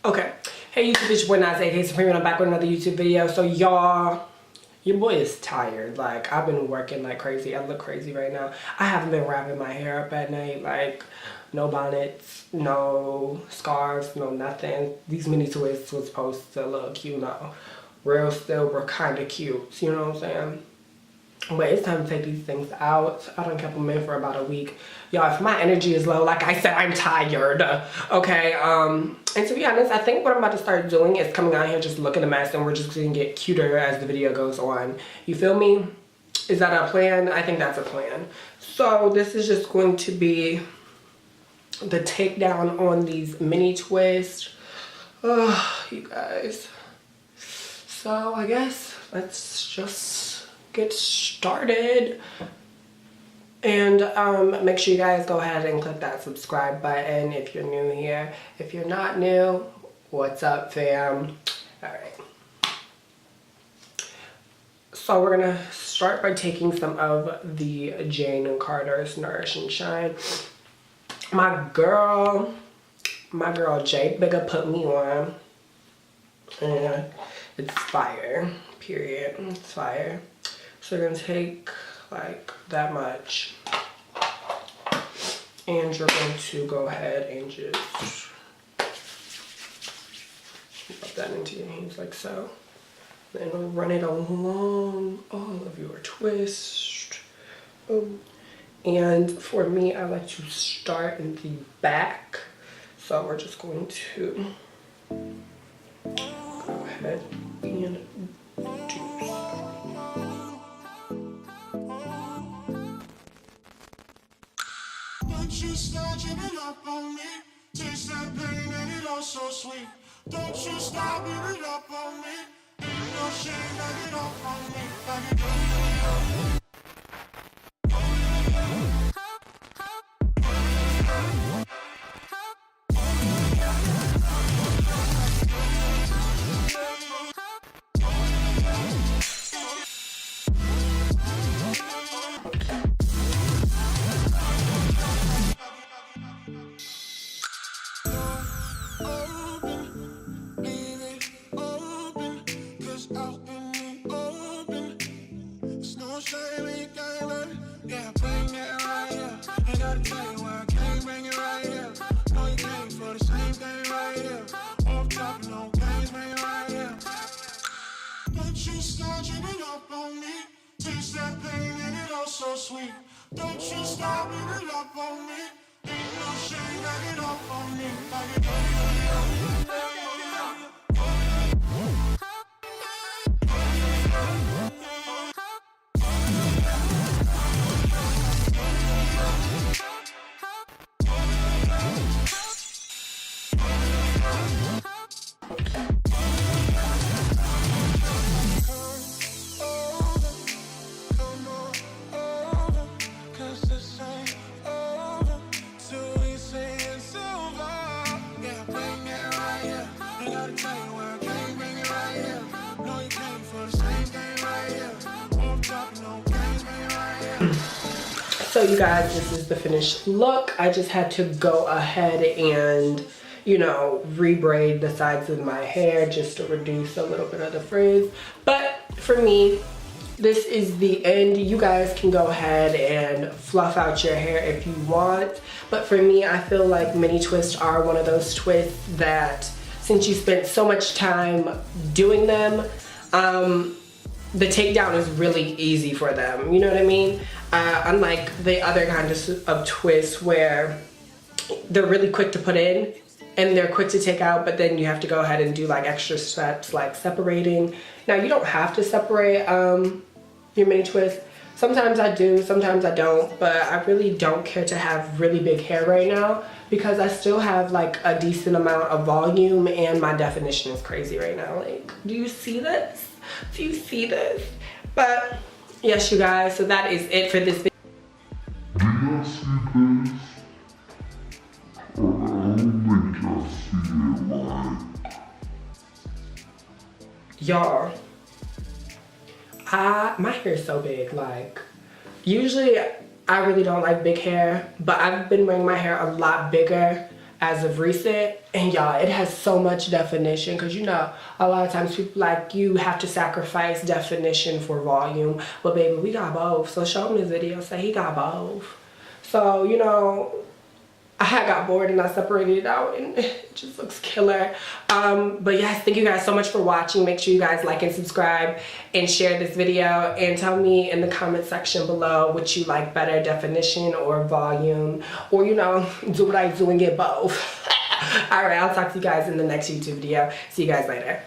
Okay. Hey YouTube, it's your boy Nas, aka Supreme, and I'm back with another YouTube video. So y'all, your boy is tired. Like, I've been working like crazy. I look crazy right now. I haven't been wrapping my hair up at night. Like, no bonnets, no scarves, no nothing. These mini twists was supposed to look, you know, real silver, kind of cute. You know what I'm saying? But it's time to take these things out. I done kept them in for about a week. Y'all, if my energy is low, like I said, I'm tired. Okay, and to be honest, I think what I'm about to start doing is coming out here just looking a mess, and we're just gonna get cuter as the video goes on. You feel me? Is that a plan? I think that's a plan. So this is just going to be the takedown on these mini twists. Oh, you guys. So I guess let's just get started. And make sure you guys go ahead and click that subscribe button if you're new here. If you're not new, what's up, fam? All right. So we're gonna start by taking some of the Jane Carter's Nourish and Shine. My girl Jay Bigger put me on, and it's fire. Period. It's fire. So we're gonna take like that much, and you're going to go ahead and just rub that into your hands like so. Then we'll run it along all of your twist. And for me, I like to start in the back. So we're just going to go ahead and do so. Don't you start giving up on me. Taste that pain and it all so sweet. Don't you stop giving up on me. Ain't no shame, back it off on me. Back it up. So sweet. Don't you stop giving up on me. Ain't no shame, back it off on me. Back it up. So you guys, this is the finished look. I just had to go ahead and, you know, rebraid the sides of my hair just to reduce a little bit of the frizz. But for me, this is the end. You guys can go ahead and fluff out your hair if you want. But for me, I feel like mini twists are one of those twists that since you spent so much time doing them, the takedown is really easy for them. You know what I mean? Unlike the other kinds of twists where they're really quick to put in and they're quick to take out, but then you have to go ahead and do like extra steps like separating. Now you don't have to separate your mini twist. Sometimes I do, sometimes I don't, but I really don't care to have really big hair right now because I still have like a decent amount of volume and my definition is crazy right now. Like, do you see this? Do you see this? But yes, you guys, so that is it for this video. Do you see this? Or only just see it like? Y'all, my hair is so big. Like, usually I really don't like big hair, but I've been wearing my hair a lot bigger as of recent, and y'all, it has so much definition, because you know a lot of times people like you have to sacrifice definition for volume, but baby, we got both. So show him this video, say he got both. So you know, I got bored and I separated it out, and it just looks killer. But yes, thank you guys so much for watching. Make sure you guys like and subscribe and share this video, and tell me in the comment section below what you like better, definition or volume, or you know, do what I do and get both. All right, I'll talk to you guys in the next YouTube video. See you guys later.